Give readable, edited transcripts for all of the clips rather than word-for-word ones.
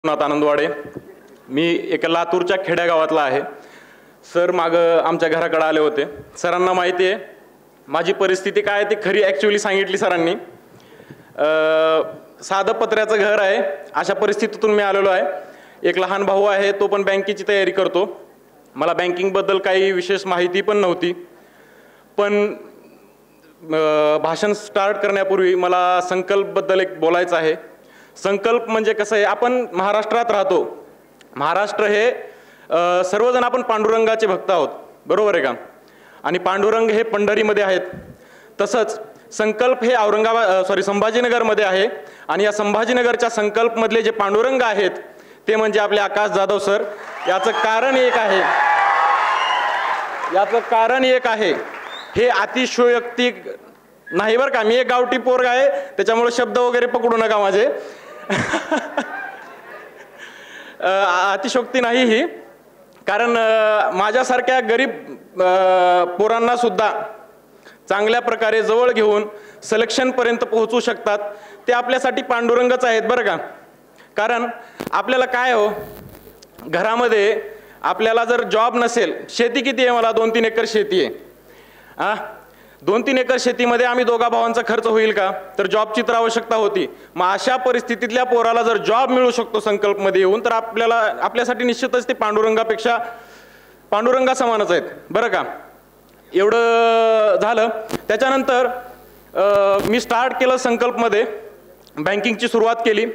आनंदवाडे। मी एका लातूरच्या खेड्यागावातला आहे। सर आमच्या घराकडे आले होते। सरांना माहिती आहे माझी परिस्थिती काय ती खरी ॲक्च्युअली सांगितली सरांनी। साधं पत्र्याचं घर आहे, अशा परिस्थितीतून मी आलेलो आहे। एक लहान भाऊ आहे, तो पण बँकेची तयारी करतो। मला बँकिंग बद्दल काही विशेष माहिती पण नव्हती, पण भाषण स्टार्ट करण्यापूर्वी मला संकल्प बद्दल एक बोलायचं आहे। संकल्प म्हणजे कसं आहे, आपण महाराष्ट्रात राहतो। महाराष्ट्र हे सर्वजण आपण पांडुरंगाचे भक्त आहोत, बरोबर आहे का? आणि पांडुरंग हे पंढरीमध्ये आहेत। तसंच संकल्प हे संभाजीनगरमध्ये आहे। आणि या संभाजीनगरच्या संकल्पमधले जे पांडुरंग आहेत ते म्हणजे आपले आकाश जाधव सर। याचं कारण एक आहे, हे अतिशयोक्ती नाही बरं का। मी एक गावठी पोरगा आहे, त्याच्यामुळे शब्द वगैरे पकडू नका माझे। अतिशयोक्ती नाही ही, कारण माझ्यासारख्या गरीब पोरांना सुद्धा चांगल्या प्रकारे जवळ घेऊन सिलेक्शन पर्यंत पोहोचू शकतात ते आपल्यासाठी पांडुरंगच आहेत बरं का। कारण आपल्याला काय हो, घरामध्ये आपल्याला जर जॉब नसेल, शेती किती आहे, मला 2-3 एकर शेती आहे। 2-3 एकर शेतीमध्ये आम्ही दोघा भावांचा खर्च होईल का? तर जॉबची तर आवश्यकता होती। मग अशा परिस्थितीतल्या पोराला जर जॉब मिळू शकतो संकल्पमध्ये येऊन, तर आपल्यासाठी निश्चितच ते पांडुरंगा समानच आहेत बरं का। एवढं झालं। त्याच्यानंतर मी स्टार्ट केलं संकल्पमध्ये, बँकिंगची सुरुवात केली।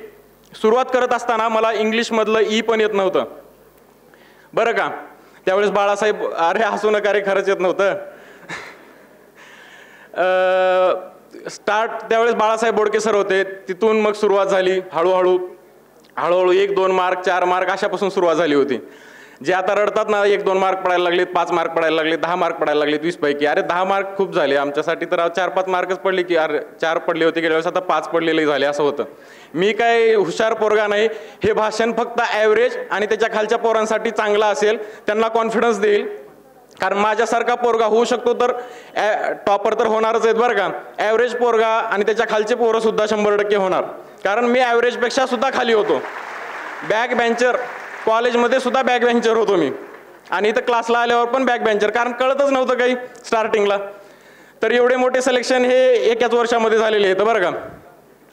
सुरुवात करत असताना मला इंग्लिशमधलं ई पण येत नव्हतं बरं का। त्यावेळेस बाळासाहेब, अरे हसू नका रे, खरंच येत नव्हतं। त्यावेळेस बाळासाहेब बोडके सर होते। तिथून मग सुरुवात झाली हळूहळू 1-2 मार्क 4 मार्क अशापासून सुरुवात झाली होती। जे आता रडतात ना, 1-2 मार्क पडायला लागलेत, 5 मार्क पडायला लागले, 10 मार्क पडायला लागलेत 20 पैकी। अरे 10 मार्क खूप झाले आमच्यासाठी, तर 4-5 मार्कच पडले की, अरे 4 पडले होते गेल्या वेळेस, आता 5 पडलेले झाले असं होतं। मी काय हुशार पोरगा नाही। हे भाषण फक्त ॲव्हरेज आणि त्याच्या खालच्या पोरांसाठी चांगलं असेल, त्यांना कॉन्फिडन्स देईल। कारण माझ्यासारखा पोरगा होऊ शकतो तर टॉपर तर होणारच आहेत बरं का। ॲव्हरेज पोरगा आणि त्याच्या खालचे पोरं सुद्धा 100% होणार, कारण मी ॲव्हरेजपेक्षा सुद्धा खाली होतो। बॅक बेंचर, कॉलेजमध्ये सुद्धा बॅक बेंचर होतो मी, आणि इथं क्लासला आल्यावर पण बॅक बेंचर, कारण कळतच नव्हतं काही स्टार्टिंगला। तर एवढे मोठे सिलेक्शन हे एकाच वर्षामध्ये झालेले आहेत बरं का।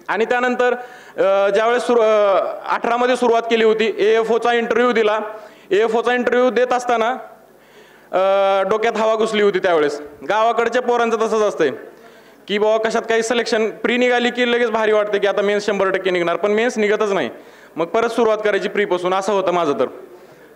आणि त्यानंतर ज्यावेळेस 18 मध्ये सुरुवात केली होती, AFOचा इंटरव्ह्यू दिला। AFOचा इंटरव्ह्यू देत असताना डोक्यात हवा घुसली होती। त्यावेळेस गावाकडच्या पोरांचं तसंच असतंय की बाबा कशात काही सिलेक्शन प्री निघाली की लगेच भारी वाटते की आता मेन्स 100% निघणार, पण मेन्स निघतच नाही। मग परत सुरुवात करायची प्रीपासून, असं होतं माझं तर।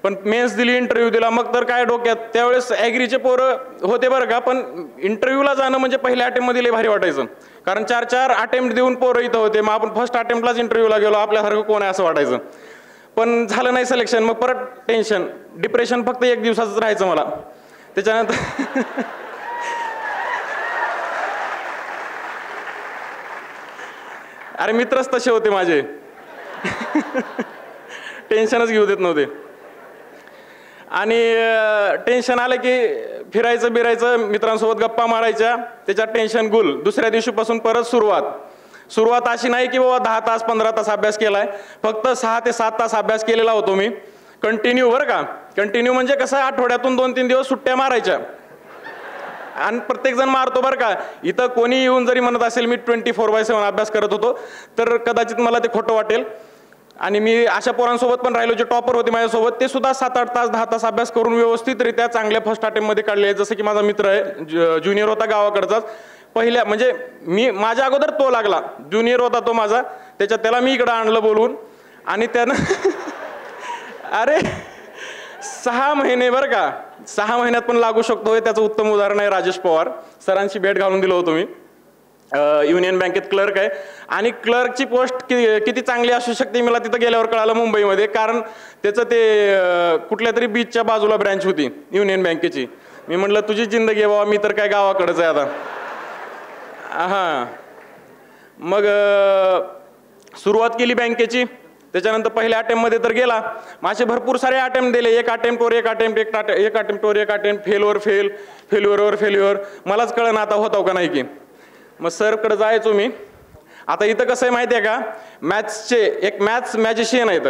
पण मेन्स दिली, इंटरव्ह्यू दिला, मग तर काय डोक्यात त्यावेळेस ॲग्रीचे पोरं होते बरं का। पण इंटरव्ह्यूला जाणं म्हणजे पहिल्या अटेम्प्टमध्ये लई भारी वाटायचं, कारण 4-4 अटेम्प्ट देऊन पोरं इथं होते। मग आपण फर्स्ट अटेम्प्टलाच इंटरव्ह्यूला गेलो, आपल्यासारखं कोण आहे असं वाटायचं। पण झालं नाही सिलेक्शन, मग परत टेन्शन, डिप्रेशन फक्त 1 दिवसाचंच राहायचं मला। त्याच्यानंतर अरे मित्रच तसे होते माझे, टेन्शनच घेऊ देत नव्हते। आणि टेन्शन आलं की फिरायचं बिरायचं, मित्रांसोबत गप्पा मारायच्या, त्याच्यात टेन्शन गुल। दुसऱ्या दिवशीपासून परत सुरुवात अशी नाही की बाबा 10 तास 15 तास अभ्यास केलाय, फक्त 6 ते 7 तास अभ्यास केलेला होतो मी कंटिन्यू बरं का। कंटिन्यू म्हणजे कसं, आठवड्यातून 2-3 दिवस सुट्ट्या मारायच्या, आणि प्रत्येकजण मारतो बरं का। इथं कोणी येऊन जरी म्हणत असेल मी 24/7 अभ्यास करत होतो, तर कदाचित मला ते खोटं वाटेल। आणि मी अशा पोरांसोबत पण राहिलो जे टॉपर होते माझ्यासोबत, ते सुद्धा 7-8 तास 10 तास अभ्यास करून व्यवस्थितरित्या चांगल्या फर्स्ट अटेम्प्टमध्ये काढले। जसं की माझा मित्र आहे, ज्युनियर होता गावाकडचाच, पहिल्या म्हणजे माझ्या अगोदर तो लागला, ज्युनियर होता तो माझा, त्याला मी इकडं आणलं बोलवून, आणि त्यानं अरे 6 महिने बरं का, 6 महिन्यात पण लागू शकतो। त्याचं उत्तम उदाहरण आहे राजेश पवार सरांची भेट घालून दिलं होतं मी। युनियन बँकेत क्लर्क आहे, आणि क्लर्कची पोस्ट किती चांगली असू शकते मला तिथं गेल्यावर कळालं मुंबईमध्ये, कारण त्याचं ते कुठल्या तरी बीचच्या बाजूला ब्रँच होती युनियन बँकेची। मी म्हटलं तुझी जिंदगी आहे बाबा, मी तर काय गावाकडंच आहे आता। मग सुरुवात केली बँकेची। त्याच्यानंतर पहिल्या अटेम्प्टमध्ये तर गेला, माझे भरपूर सारे अटेम्प्ट दिले, एक अटेम्प्टवर एक अटेम्प्ट, फेल्युअर। मलाच कळलं आता होतो का नाही की। मग सरकडे जायचो मी। आता इथं कसं आहे माहिती आहे का, मॅथ्सचे एक मॅथ्स मॅजिशियन आहेत,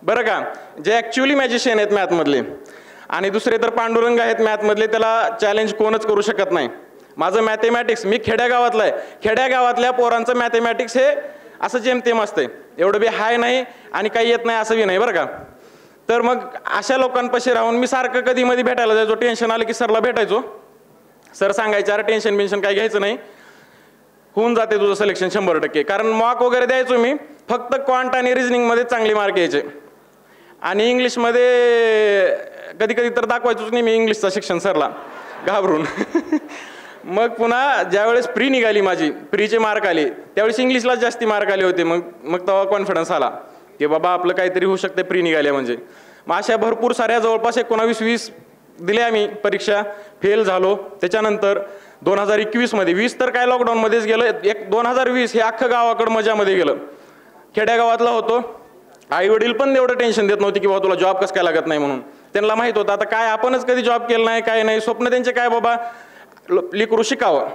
बरं का, जे ॲक्च्युअली मॅजिशियन आहेत मॅथमधले, आणि दुसरे तर पांडुरंग आहेत मॅथमधले, त्याला चॅलेंज कोणच करू शकत नाही. माझं मॅथेमॅटिक्स, मी खेड्यागावातला आहे, खेड्यागावातल्या पोरांचं मॅथेमॅटिक्स हे असं जेमतेम असतंय, एवढं बी हाय नाही आणि काही येत नाही असं बी नाही बरं का. तर मग अशा लोकांपाशी राहून मी सारखं कधी मध्ये भेटायला जायचो, टेन्शन आलं की सरला भेटायचो. सर सांगायचे अरे टेन्शन बिन्शन काय घ्यायचं नाही, होऊन जाते तुझं सिलेक्शन 100%. कारण मॉक वगैरे द्यायचो मी, फक्त क्वांट आणि रिझनिंगमध्ये चांगले मार्क यायचे, आणि इंग्लिशमध्ये कधी कधी तर दाखवायचोच नाही मी इंग्लिशचं शिक्षण सरला घाबरून. मग पुन्हा ज्यावेळेस प्री निघाली माझी, प्रीचे मार्क आले, त्यावेळेस इंग्लिशलाच जास्ती मार्क आले होते. मग तेव्हा कॉन्फिडन्स आला की बाबा आपलं काहीतरी होऊ शकते प्री निघाले म्हणजे. मग अशा भरपूर साऱ्या जवळपास 19-20 दिल्या आम्ही परीक्षा, फेल झालो. त्याच्यानंतर 2021मध्ये, 20 तर काय लॉकडाऊनमध्येच गेलं, 2020 हे अख्खं गावाकडं मजामध्ये गेलं. खेड्यागावातला होतो, आई वडील पण एवढं टेन्शन देत नव्हती की बाबा तुला जॉब कसं काय लागत नाही म्हणून. त्यांना माहीत होतं आता काय आपणच कधी जॉब केलं नाही, काय नाही, स्वप्न त्यांचे काय बाबा लेकरू शिकावं,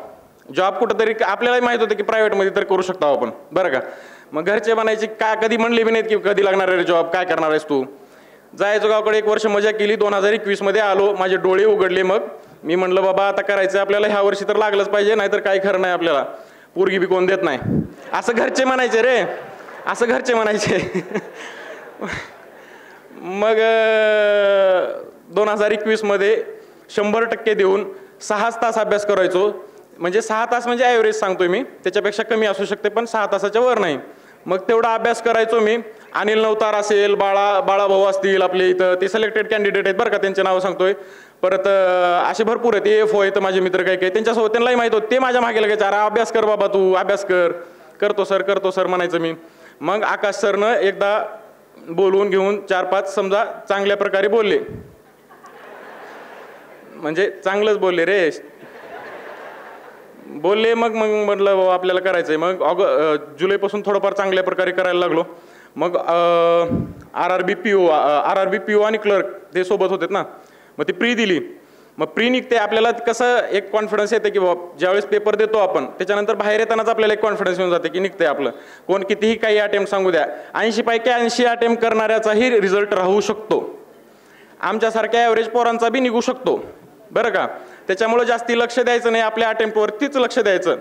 जॉब कुठंतरी आपल्यालाही माहीत होतं की प्रायव्हेटमध्ये तर करू शकतो आपण बरं का. मग घरचे म्हणायचे काय, कधी म्हणले बी नाहीत की कधी लागणार आहे जॉब, काय करणार आहेस तू. जायचो गावाकडे, 1 वर्ष मजा केली. 2021मध्ये आलो, माझे डोळे उघडले. मग मी म्हणलं बाबा आता करायचं आपल्याला, ह्या वर्षी तर लागलंच पाहिजे, नाहीतर काही खरं नाही आपल्याला, पोरगी बी कोण देत नाही, असं घरचे म्हणायचे रे, असं घरचे म्हणायचे. मग 2021मध्ये 100% देऊन 6 तास अभ्यास करायचो. म्हणजे 6 तास म्हणजे ॲव्हरेज सांगतोय मी, त्याच्यापेक्षा कमी असू शकते पण 6 तासाच्या वर नाही. मग तेवढा अभ्यास करायचो मी. अनिल नवतार असेल, बाळाभाऊ असतील आपले इथं, ते सिलेक्टेड कॅन्डिडेट आहेत बरं का, त्यांचे नावं सांगतोय. परत असे भरपूर आहेत, AFO आहेत माझे मित्र काही काही, त्यांच्यासोबत त्यांनाही माहीत होतं, ते माझ्या मागे लागायचे, अरे अभ्यास कर बाबा तू, अभ्यास कर. करतो सर म्हणायचं मी. मग आकाश सरनं एकदा बोलवून घेऊन 4-5 समजा चांगल्या प्रकारे बोलले, म्हणजे चांगलंच बोलले रे, बोलले. मग म्हटलं बाबा आपल्याला करायचं आहे. मग जुलैपासून थोडंफार चांगल्या प्रकारे करायला लागलो. मग RRB PO आणि क्लर्क ते सोबत होते ना, मग ती प्री दिली. मग प्री निघते, आपल्याला कसं एक कॉन्फिडन्स येते की बाबा ज्यावेळेस पेपर देतो आपण, त्याच्यानंतर बाहेर येतानाच आपल्याला एक कॉन्फिडन्स येऊन जाते की निघते आपलं. कोण कितीही काही अटेम्प्ट सांगू द्या, 80 पैकी 80 अटेम्प्ट करणाऱ्याचाही रिझल्ट राहू शकतो, आमच्यासारख्या ॲव्हरेज पोरांचा बी निघू शकतो बरं का. त्याच्यामुळे जास्ती लक्ष द्यायचं नाही, आपल्या अटेम्प्टवरतीच लक्ष द्यायचं,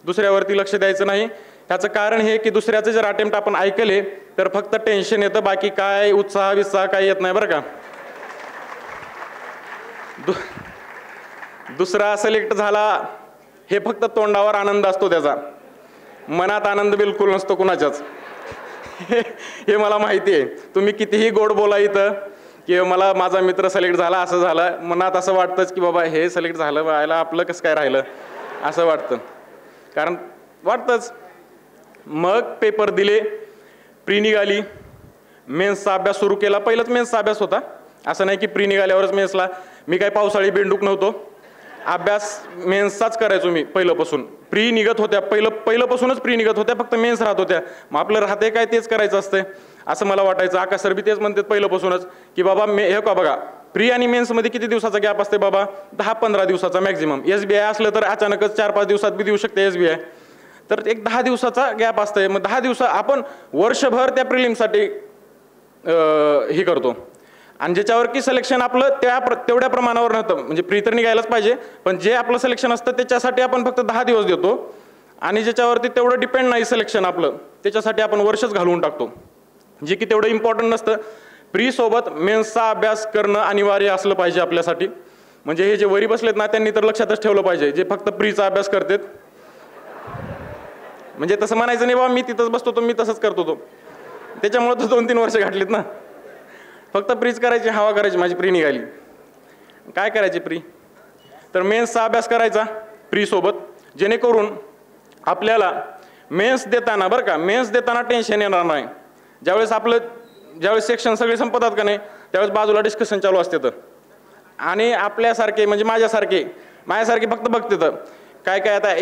दुसऱ्यावरती लक्ष द्यायचं नाही. ह्याचं कारण हे की दुसऱ्याचे जर अटेम्प्ट आपण ऐकले तर फक्त टेन्शन येतं, बाकी काय उत्साह काही येत नाही बरं का. दुसरा सिलेक्ट झाला हे फक्त तोंडावर आनंद असतो त्याचा, मनात आनंद बिलकुल नसतो कुणाच्याच. हे मला माहिती आहे. तुम्ही कितीही गोड बोला इथं की मला माझा मित्र सिलेक्ट झाला, असं झालं, मनात असं वाटतंच की बाबा हे सिलेक्ट झालं, व्हायला आपलं कसं काय राहिलं असं वाटतं, कारण वाटतंच. मग पेपर दिले, प्री निघाली, मेन्सचा अभ्यास सुरू केला. पहिलंच मेन्सचा अभ्यास होता, असं नाही की प्री निघाल्यावरच मेन्सला. मी काही पावसाळी बेंडूक नव्हतो, अभ्यास मेन्सचाच करायचो मी पहिल्यापासून. प्री निघत होत्या, पहिल्यापासूनच प्री निघत होत्या, फक्त मेन्स राहत होत्या. मग आपलं राहते काय तेच करायचं असतं असं मला वाटायचं. आकाश सर बी तेच म्हणतात पहिल्यापासूनच की बाबा हे का बघा, प्री आणि मेन्समध्ये किती दिवसाचा गॅप असते बाबा, 10-15 दिवसाचा मॅक्झिमम. SBI असलं तर अचानकच 4-5 दिवसात बी देऊ शकते SBI, तर एक 10 दिवसाचा गॅप असतंय. मग 10 दिवस आपण वर्षभर त्या प्रिलिमसाठी हे करतो, आणि ज्याच्यावर की सिलेक्शन आपलं तेवढ्या प्रमाणावर नव्हतं, म्हणजे प्री तर निघायलाच पाहिजे, पण जे आपलं सिलेक्शन असतं त्याच्यासाठी आपण फक्त 10 दिवस देतो, आणि ज्याच्यावरती तेवढं डिपेंड नाही सिलेक्शन आपलं, त्याच्यासाठी आपण वर्षच घालवून टाकतो, जे की तेवढं इम्पॉर्टंट नसतं. प्री सोबत मेन्सचा अभ्यास करणं अनिवार्य असलं पाहिजे आपल्यासाठी. म्हणजे हे जे वरी बसलेत ना, त्यांनी तर लक्षातच ठेवलं पाहिजे, जे फक्त प्रीचा अभ्यास करतात. म्हणजे तसं म्हणायचं नाही बाबा मी तिथंच बसतो तो, मी तसंच करतो तो, त्याच्यामुळे तो 2-3 वर्ष घातलीत ना. फक्त प्रीच करायची, हवा करायची. माझी प्री निघाली, काय करायची प्री, तर मेन्सचा अभ्यास करायचा प्री सोबत, जेणेकरून आपल्याला मेन्स देताना बरं का, मेन्स देताना टेन्शन येणार नाही. ज्यावेळेस सेक्शन सगळे संपतात का नाही, त्यावेळेस बाजूला डिस्कशन चालू असते. तर आणि आपल्यासारखे म्हणजे माझ्यासारखे फक्त बघते तर काय काय आता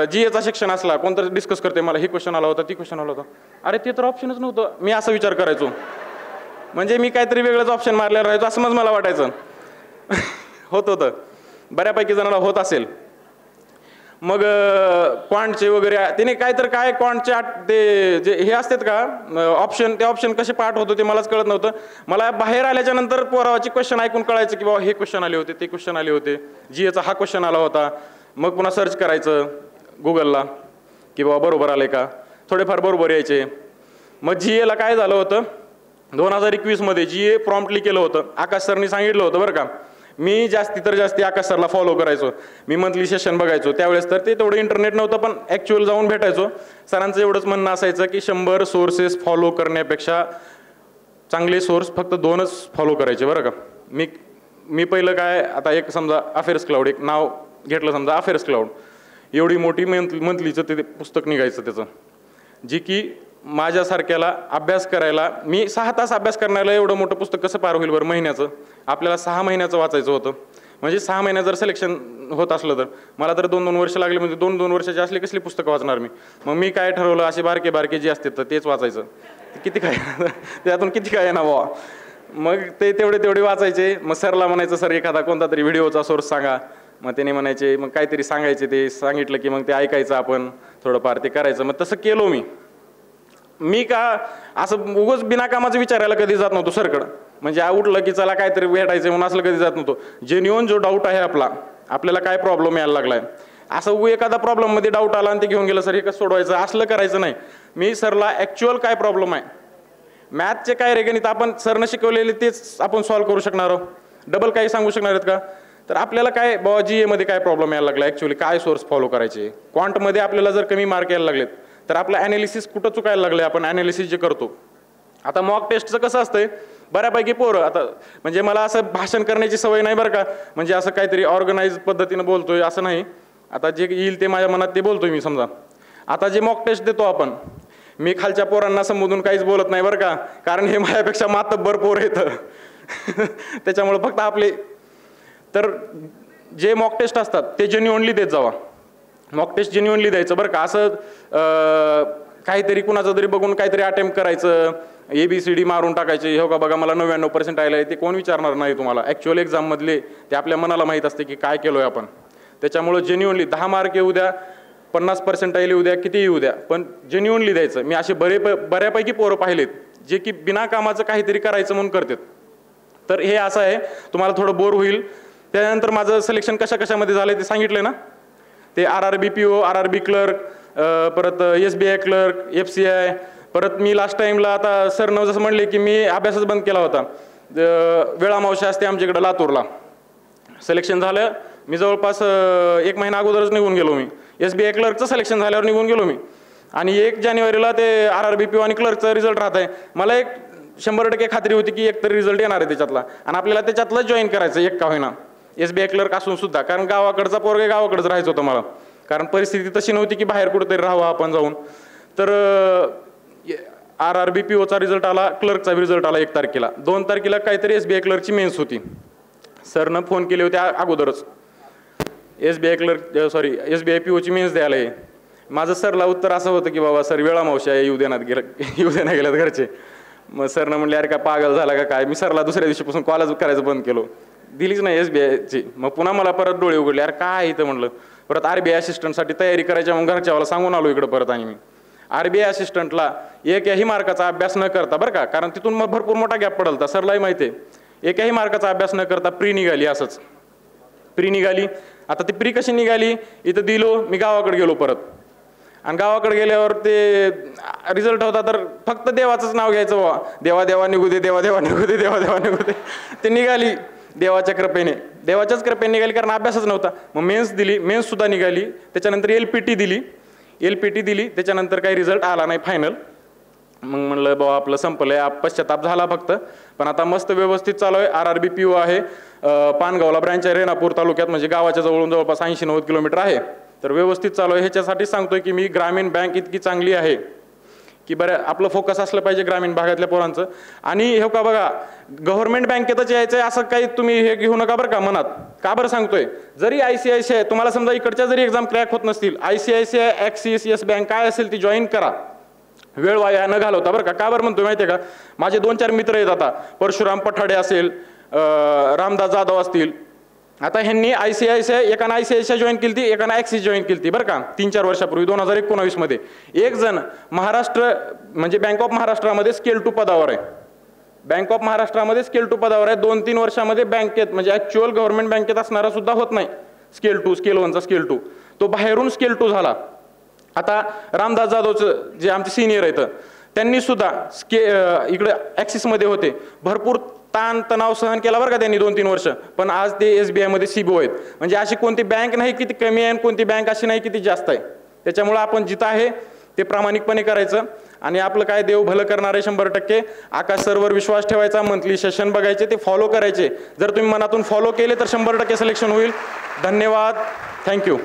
GAचा सेक्शन असला, कोणतरी डिस्कस करते, मला ही क्वेश्चन आला होता, ती क्वेश्चन आला होता, अरे ते तर ऑप्शनच नव्हतं. मी असा विचार करायचो, म्हणजे मी काहीतरी वेगळंच ऑप्शन मारलेलं राहायचो असं मग मला वाटायचं. होतं बऱ्यापैकी जणांना होत असेल. मग क्वांटचे वगैरे तिने काय तर काय क्वांटचे ते जे हे असतात का ऑप्शन, ते ऑप्शन कसे पाठ होतो ते मलाच कळत नव्हतं. मला बाहेर आल्याच्या नंतर पोरावाची क्वेश्चन ऐकून कळायचं की बाबा हे क्वेश्चन आले होते, ते क्वेश्चन आले होते, जीएचा हा क्वेश्चन आला होता. मग पुन्हा सर्च करायचं गुगलला की बाबा बरोबर आले का, थोडेफार बरोबर यायचे. मग जीएला काय झालं होतं 2021 जीए प्रॉम्प्टली केलं होतं. आकाश सरनी सांगितलं होतं बरं का, मी जास्ती तर जास्ती आकाश सरला फॉलो करायचो, मी मंथली सेशन बघायचो त्यावेळेस. तर ते तेवढं इंटरनेट नव्हतं पण ॲक्च्युअल जाऊन भेटायचो. सरांचं एवढंच म्हणणं असायचं की 100 सोर्सेस फॉलो करण्यापेक्षा चांगले सोर्स फक्त 2च फॉलो करायचे बरं का. मी पहिलं काय, आता एक समजा अफेअर्स क्लाउड एक नाव घेतलं समजा, अफेअर्स क्लाउड एवढी मोठी मंथलीचं ते पुस्तक निघायचं त्याचं, जी की माझ्यासारख्याला अभ्यास करायला, मी 6 तास अभ्यास करण्याला एवढं मोठं पुस्तक कसं पार होईल बरं महिन्याचं. आपल्याला 6 महिन्याचं वाचायचं होतं. म्हणजे 6 महिन्यात जर सिलेक्शन होत असलं तर मला तर 2-2 वर्ष लागले. म्हणजे 2-2 वर्षाची असली कसली पुस्तकं वाचणार मी. मग मी काय ठरवलं, असे बारके जे असतात तर तेच वाचायचं. किती काय त्यातून किती काय ना बाबा. मग ते तेवढे वाचायचे. मग सरला म्हणायचं सर एखादा कोणता तरी व्हिडिओचा सोर्स सांगा. मग त्याने म्हणायचे, मग काहीतरी सांगायचे, ते सांगितलं की मग ते ऐकायचं आपण थोडंफार ते करायचं. मग तसं केलो मी का असं उगाच बिनाकामाचं विचारायला कधी जात नव्हतो सरकडं. म्हणजे उठलं की चला काहीतरी भेटायचं म्हणून असलं कधी जात नव्हतो. जेन्युइन जो डाऊट आहे आपल्याला काय प्रॉब्लेम यायला लागलाय, असं एखादा प्रॉब्लेममध्ये डाऊट आला आणि ते घेऊन गेलं सर हे कसं सोडवायचं असलं करायचं नाही. मी सरला ॲक्च्युअल काय प्रॉब्लेम आहे, मॅथचे काय रे गणित आपण सरनं शिकवलेले तेच आपण सॉल्व्ह करू शकणार आहोत, डबल काही सांगू शकणार आहेत का. तर आपल्याला काय बाबा जीएमध्ये काय प्रॉब्लेम यायला लागला, ॲक्च्युअली काय सोर्स फॉलो करायचे. क्वांटमध्ये आपल्याला जर कमी मार्क यायला लागलेत तर आपलं ॲनालिसिस कुठं चुकायला लागलं, आपण ॲनालिसिस जे करतो. आता मॉक टेस्टचं कसं असतंय, बऱ्यापैकी पोरं आता म्हणजे मला असं भाषण करण्याची सवय नाही बरं का, म्हणजे असं काहीतरी ऑर्गनाइज पद्धतीनं बोलतोय असं नाही. आता जे येईल ते माझ्या मनात ते बोलतोय मी. समजा आता जे मॉक टेस्ट देतो आपण, मी खालच्या पोरांना संबोधून काहीच बोलत नाही बरं का, कारण हे माझ्यापेक्षा मातब्बर पोर येतं त्याच्यामुळे फक्त आपले. तर जे मॉक टेस्ट असतात ते जेन्युइनली देत जावा. मॉक टेस्ट जेन्युइनली द्यायचं बरं का. असं काहीतरी कुणाचं तरी बघून काहीतरी अटेम्प्ट करायचं, ABCD मारून टाकायचे, हो का बघा मला 99% आलं आहे, ते कोण विचारणार नाही तुम्हाला. ॲक्च्युअल एक्झाममधले ते आपल्या मनाला माहीत असते की काय केलो आहे आपण. त्याच्यामुळं जेन्युइनली 10 मार्क येऊ द्या, 50% येऊ द्या, किती येऊ द्या, पण जेन्युइनली द्यायचं. मी असे बऱ्यापैकी पोरं पाहिलेत जे की बिना कामाचं काहीतरी करायचं म्हणून करतात. तर हे असं आहे, तुम्हाला थोडं बोर होईल. त्यानंतर माझं सिलेक्शन कशामध्ये झालं ते सांगितलं ना, ते RRB PO, RRB क्लर्क, परत SBI क्लर्क, FCI. परत मी लास्ट टाईमला आता सरनं जसं म्हणले की मी अभ्यासच बंद केला होता. वेळामावशी असते आमच्याकडं लातूरला. सिलेक्शन झालं, मी जवळपास 1 महिना अगोदरच निघून गेलो. मी SBI क्लर्कचं सिलेक्शन झाल्यावर निघून गेलो मी. आणि 1 जानेवारीला ते RRB PO आणि क्लर्कचा रिझल्ट राहत आहे. मला एक 100% खात्री होती की एक तरी रिझल्ट येणार आहे त्याच्यातला, आणि आपल्याला त्याच्यातलं जॉईन करायचं एक का होईना, SBI क्लर्क असून सुद्धा. कारण गावाकडचा पोरगा गावाकडेच राहायचं होतं मला, कारण परिस्थिती तशी नव्हती की बाहेर कुठेतरी राहावं आपण जाऊन. तर RRB POचा रिझल्ट आला, क्लर्कचा रिझल्ट आला 1 तारखेला. 2 तारखेला काहीतरी SBI क्लर्कची मेन्स होती. सरनं फोन केले होते अगोदरच, SBI POची मेन्स द्यायला आहे. माझं सरला उत्तर असं होतं की बाबा सर वेळामावशी आहे, येऊ देण्यात गेल्यात घरचे. मग सरनं म्हणले अरे का पागल झाला का काय. मी सरला दुसऱ्या दिवशीपासून कॉलेज करायचं बंद केलो, दिलीच नाही SBIची. मग पुन्हा मला परत डोळे उघडले, अरे काय इथं म्हणलं. परत RBI असिस्टंटसाठी तयारी करायच्या, मग घरच्यावाला सांगून आलो इकडं परत. आणि मी RBI असिस्टंटला एकही मार्काचा अभ्यास न करता बरं का, कारण तिथून मग भरपूर मोठा गॅप पडलता, सरलाही माहिती आहे. एकही मार्काचा अभ्यास न करता प्री निघाली. असंच प्री निघाली. आता ती प्री कशी निघाली, इथं दिलो, मी गावाकडे गेलो परत. आणि गावाकडे गेल्यावर ते रिझल्ट होता तर फक्त देवाचंच नाव घ्यायचं, बाबा देवा देवा निघू दे, देवा देवा निघू दे, देवा देवा निघू दे. ते निघाली देवाच्याच कृपेने निघाली, कारण अभ्यासच नव्हता. मग मेन्स दिली, मेन्ससुद्धा निघाली. त्याच्यानंतर LPT दिली. त्याच्यानंतर काही रिझल्ट आला नाही फायनल. मग म्हणलं बाबा आपलं संपलंय, पश्चाताप झाला फक्त. पण आता मस्त व्यवस्थित चालू आहे. RRB PO आहे, पानगावला ब्रँच आहे, रेणापूर तालुक्यात, म्हणजे गावाच्या जवळून जवळपास 80-90 किलोमीटर आहे. तर व्यवस्थित चालू आहे. ह्याच्यासाठी सांगतोय की मी ग्रामीण बँक इतकी चांगली आहे की बरं आपलं फोकस असलं पाहिजे ग्रामीण भागातल्या पोरांचं. आणि हे का बघा, गव्हर्नमेंट बँकेतच यायचं आहे असं काही तुम्ही हे घेऊ नका बरं का मनात. का बरं सांगतोय, जरी ICICI तुम्हाला समजा इकडच्या जरी एक्झाम क्रॅक होत नसतील, ICICI, Axis, येस बँक काय असेल ती जॉईन करा, वेळ वाया न घालवता बरं का. का बरं म्हणतोय माहिती आहे का, माझे 2-4 मित्र आहेत आता, परशुराम पठाडे असेल, रामदास जाधव असतील, आता ह्यांनी ICICI, एकानं ICICI जॉईन केली ती, एकानं ॲक्सिस जॉईन केली ती बरं का, 3-4 वर्षापूर्वी 2019 मध्ये. एक जण महाराष्ट्र म्हणजे बँक ऑफ महाराष्ट्रामध्ये स्केल 2 पदावर आहे. बँक ऑफ महाराष्ट्रामध्ये स्केल 2 पदावर आहे. 2-3 वर्षामध्ये बँकेत म्हणजे ॲक्च्युअल गव्हर्नमेंट बँकेत असणारा सुद्धा होत नाही स्केल 2, स्केल 1चा स्केल 2. तो बाहेरून स्केल 2 झाला. आता रामदास जाधवचं जे आमचे सिनियर आहेत त्यांनी सुद्धा इकडे ॲक्सिसमध्ये होते, भरपूर ताण तणाव सहन केला बरं का त्यांनी 2-3 वर्ष, पण आज ते SBI मध्ये CBO आहेत. म्हणजे अशी कोणती बँक नाही की ती कमी आहे आणि कोणती बँक अशी नाही की ती जास्त आहे. त्याच्यामुळे आपण जिथं आहे ते प्रामाणिकपणे करायचं आणि आपलं काय देव भलं करणार आहे 100%. आकाश सरवर विश्वास ठेवायचा, मंथली सेशन बघायचे, ते फॉलो करायचे. जर तुम्ही मनातून फॉलो केले तर 100% सिलेक्शन होईल. धन्यवाद, थँक्यू.